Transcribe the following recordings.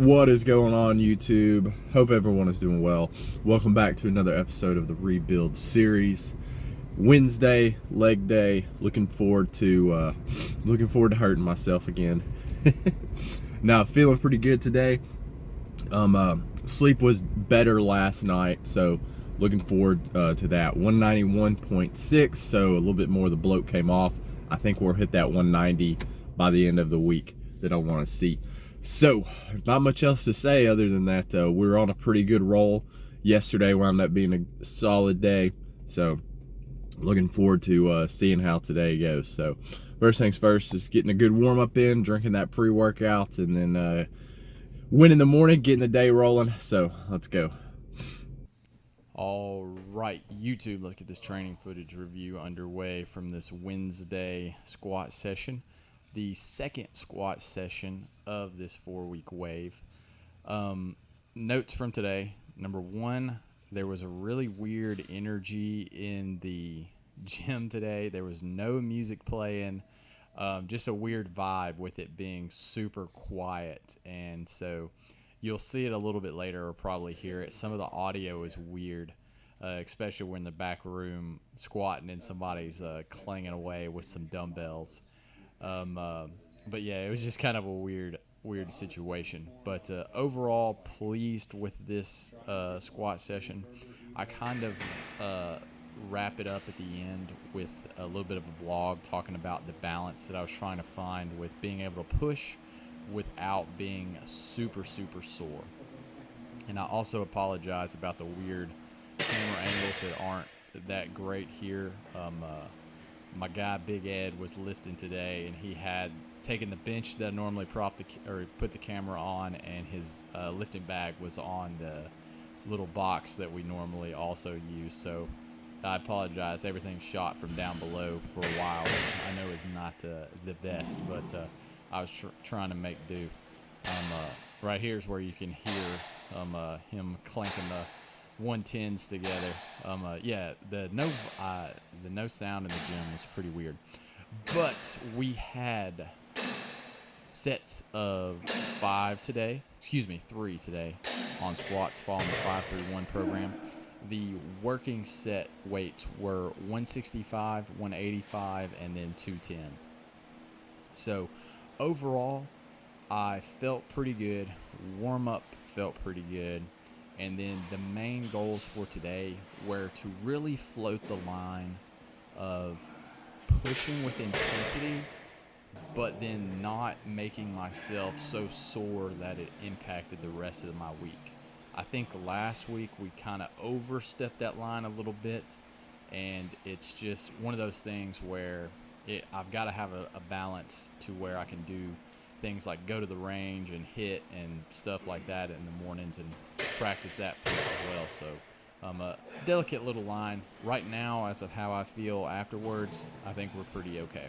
What is going on, YouTube? Hope everyone is doing well. Welcome back to another episode of the Rebuild series. Wednesday, leg day. Looking forward to hurting myself again. Now, feeling pretty good today. Sleep was better last night, so looking forward to that. 191.6, so a little bit more of the bloat came off. I think we'll hit that 190 by the end of the week that I want to see. So, not much else to say other than that we're on a pretty good roll. Yesterday wound up being a solid day, so looking forward to seeing how today goes. So, first things first is getting a good warm-up in, drinking that pre-workout, and then win in the morning, getting the day rolling. So, let's go. All right, YouTube, let's get this training footage review underway from this Wednesday squat session. The second squat session of this 4-week wave. Notes from today. Number one, there was a really weird energy in the gym today. There was no music playing, just a weird vibe with it being super quiet. And so you'll see it a little bit later or probably hear it. Some of the audio is weird, especially when in the back room squatting and somebody's clanging away with some dumbbells. But yeah, it was just kind of a weird situation. But overall, pleased with this squat session. I kind of wrap it up at the end with a little bit of a vlog talking about the balance that I was trying to find with being able to push without being super sore. And I also apologize about the weird camera angles that aren't that great here. My guy Big Ed was lifting today, and he had taken the bench that I normally put the camera on, and his lifting bag was on the little box that we normally also use. So I apologize. Everything's shot from down below for a while, which I know is not the best, but I was trying to make do. Right here is where you can hear him clanking the 110s together. Yeah, the no sound in the gym was pretty weird. But we had sets of 3 today on squats following the 5-3-1 program. The working set weights were 165, 185, and then 210. So overall, I felt pretty good. Warm up felt pretty good. And then the main goals for today were to really float the line of pushing with intensity, but then not making myself so sore that it impacted the rest of my week. I think last week we kind of overstepped that line a little bit, and it's just one of those things where I've got to have a balance to where I can do things like go to the range and hit and stuff like that in the mornings and practice that piece as well. So a delicate little line. Right now, as of how I feel afterwards, I think we're pretty okay.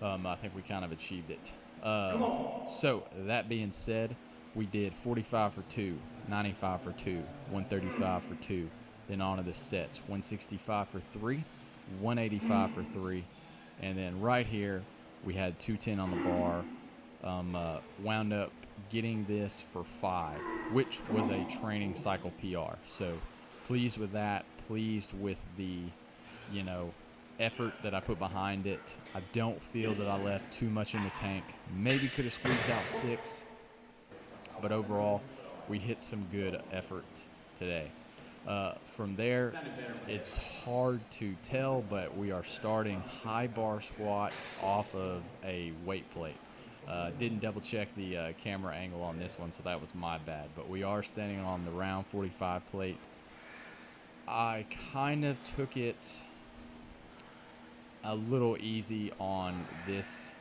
I think we kind of achieved it. So that being said, we did 45 for 2, 95 for 2, 135 for 2, then on to the sets, 165 for 3, 185 for 3, and then right here we had 210 on the bar. Wound up getting this for 5, which was a training cycle PR. So pleased with that, pleased with the, effort that I put behind it. I don't feel that I left too much in the tank. Maybe could have squeezed out 6, but overall, we hit some good effort today. From there, it's hard to tell, but we are starting high bar squats off of a weight plate. Didn't double check the camera angle on this one, so that was my bad. But we are standing on the round 45 plate. I kind of took it a little easy on this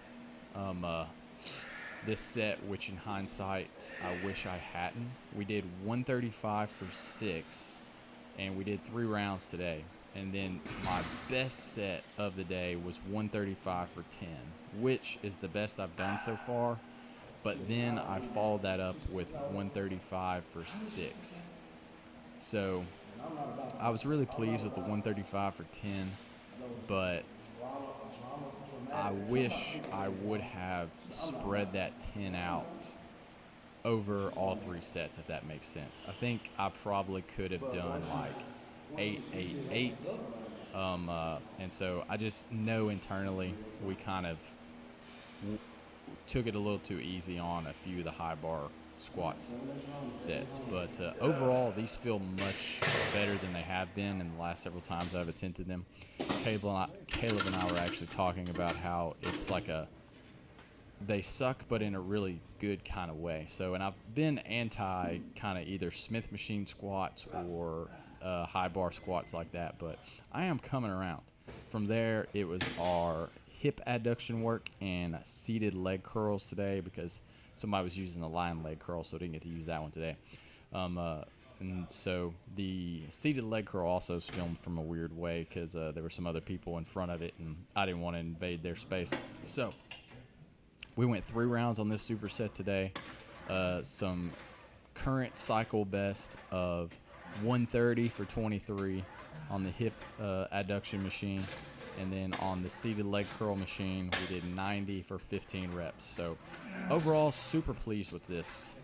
this set, which in hindsight, I wish I hadn't. We did 135 for 6, and we did 3 rounds today. And then my best set of the day was 135 for 10, which is the best I've done so far. But then I followed that up with 135 for 6. So I was really pleased with the 135 for 10, but I wish I would have spread that 10 out over all 3 sets, if that makes sense. I think I probably could have done like 8, 8, 8. And so I just know internally we kind of took it a little too easy on a few of the high bar squats sets. But overall, these feel much better than they have been in the last several times I've attempted them. Caleb and I were actually talking about how it's like they suck, but in a really good kind of way. So, and I've been anti kind of either Smith machine squats or high bar squats like that, but I am coming around. From there, it was our hip adduction work and seated leg curls today because somebody was using the lion leg curl, so I didn't get to use that one today. And so the seated leg curl also is filmed from a weird way because there were some other people in front of it, and I didn't want to invade their space. So we went 3 rounds on this superset today. Some current cycle best of 130 for 23 on the hip adduction machine. And then on the seated leg curl machine, we did 90 for 15 reps. So overall, super pleased with this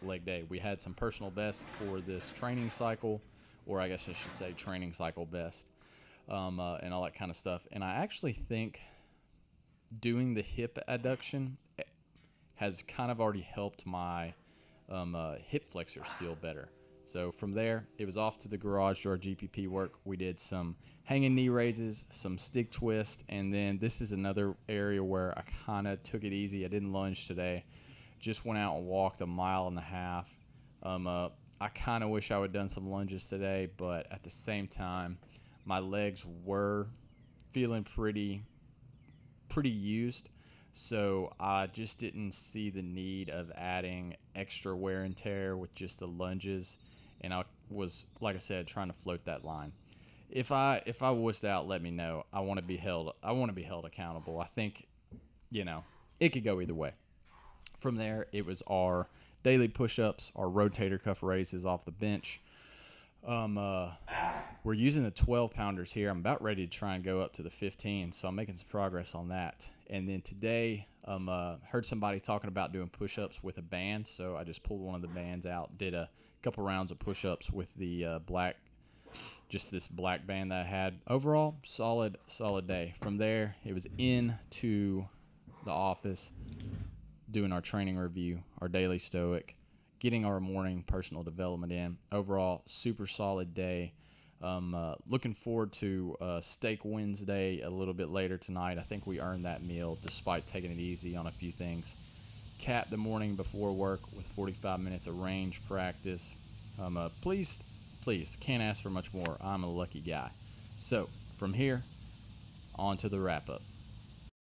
leg day. We had some personal best for this training cycle, or I guess I should say training cycle best, and all that kind of stuff. And I actually think doing the hip adduction has kind of already helped my hip flexors feel better. So from there, it was off to the garage to our GPP work. We did some hanging knee raises, some stick twist, and then this is another area where I kind of took it easy. I didn't lunge today. Just went out and walked 1.5 miles. I kind of wish I would have done some lunges today, but at the same time, my legs were feeling pretty used. So I just didn't see the need of adding extra wear and tear with just the lunges. And I was, like I said, trying to float that line. If I wussed out, let me know. I want to be held accountable. I think, it could go either way. From there, it was our daily push-ups, our rotator cuff raises off the bench. We're using the 12-pounders here. I'm about ready to try and go up to the 15, so I'm making some progress on that. And then today, heard somebody talking about doing push-ups with a band, so I just pulled one of the bands out, did a couple rounds of push-ups with the this black band that I had. Overall, solid day. From there, it was into the office, doing our training review, our daily stoic, getting our morning personal development in. Overall, super solid day. Looking forward to Steak Wednesday a little bit later tonight. I think we earned that meal despite taking it easy on a few things. Cap the morning before work with 45 minutes of range practice. Pleased. Can't ask for much more. I'm a lucky guy. So, from here, on to the wrap-up.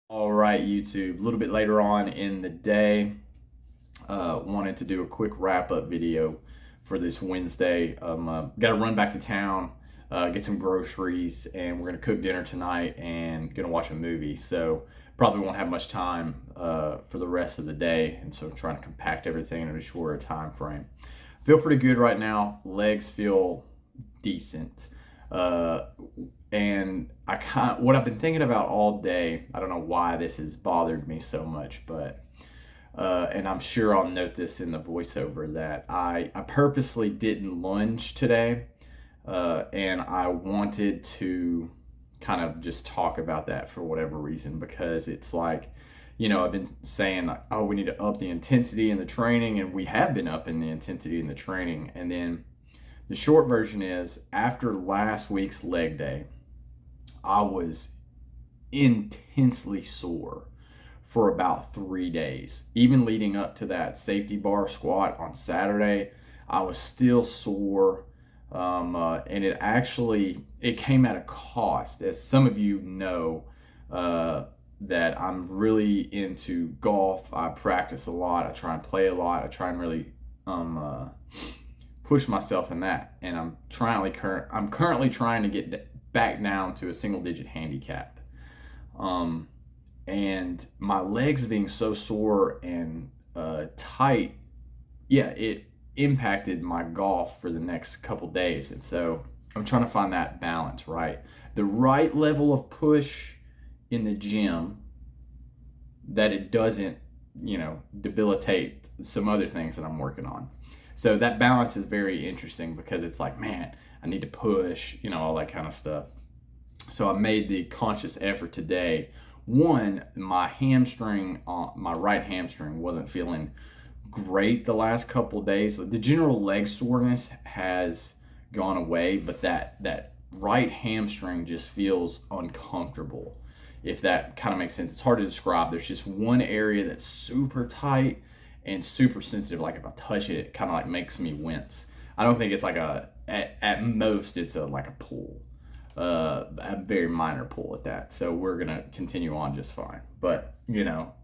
All right, YouTube. A little bit later on in the day, wanted to do a quick wrap-up video for this Wednesday. Got to run back to town, get some groceries, and we're going to cook dinner tonight and going to watch a movie. So probably won't have much time for the rest of the day, and so I'm trying to compact everything in a shorter time frame. Feel pretty good right now. Legs feel decent. And what I've been thinking about all day, I don't know why this has bothered me so much, but and I'm sure I'll note this in the voiceover, that I purposely didn't lunge today, and I wanted to kind of just talk about that for whatever reason, because it's like, I've been saying, like, oh, we need to up the intensity in the training, and we have been upping the intensity in the training. And then the short version is, after last week's leg day, I was intensely sore for about 3 days. Even leading up to that safety bar squat on Saturday, I was still sore. And it came at a cost. As some of you know, that I'm really into golf. I practice a lot. I try and play a lot. I try and really push myself in that. And I'm currently trying to get back down to a single-digit handicap. And my legs being so sore and tight, it impacted my golf for the next couple days. And so I'm trying to find that balance, right? The right level of push in the gym, that it doesn't debilitate some other things that I'm working on. So that balance is very interesting because it's like, man, I need to push, all that kind of stuff. So I made the conscious effort today. One, my right hamstring wasn't feeling great the last couple of days. The general leg soreness has gone away, but that right hamstring just feels uncomfortable, if that kind of makes sense. It's hard to describe. There's just one area that's super tight and super sensitive. Like if I touch it, it kind of like makes me wince. I don't think it's like at most it's like a pull, a very minor pull at that. So we're gonna continue on just fine. But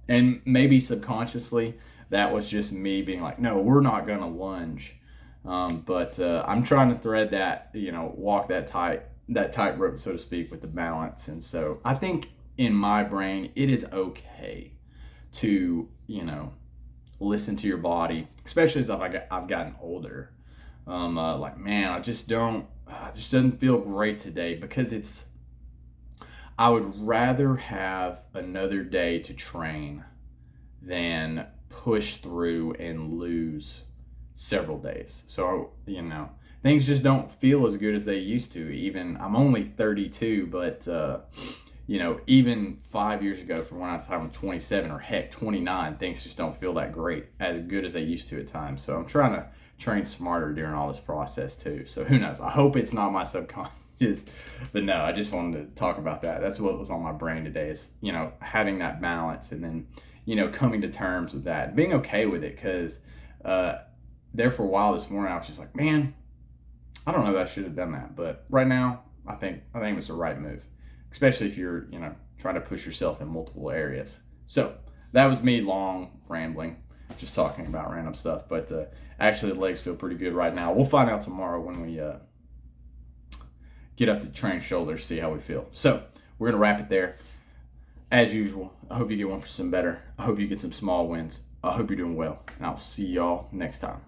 and maybe subconsciously that was just me being like, no, we're not gonna lunge. But I'm trying to thread that, walk that tightrope, so to speak, with the balance. And so I think in my brain, it is okay to, listen to your body, especially as I've gotten older. Like, man, it just doesn't feel great today, because I would rather have another day to train than push through and lose several days. So, things just don't feel as good as they used to. Even I'm only 32, but even 5 years ago, from when I'm 27 or heck 29, things just don't feel that great, as good as they used to at times. So I'm trying to train smarter during all this process too. So who knows? I hope it's not my subconscious, but no, I just wanted to talk about that. That's what was on my brain today, is having that balance, and then coming to terms with that, being okay with it. Because there for a while this morning, I was just like, man, I don't know that I should have done that, but right now I think it was the right move, especially if you're trying to push yourself in multiple areas. So that was me long rambling, just talking about random stuff, but actually the legs feel pretty good right now. We'll find out tomorrow when we get up to train shoulders, see how we feel. So we're gonna wrap it there. As usual, I hope you get 1% better. I hope you get some small wins. I hope you're doing well, and I'll see y'all next time.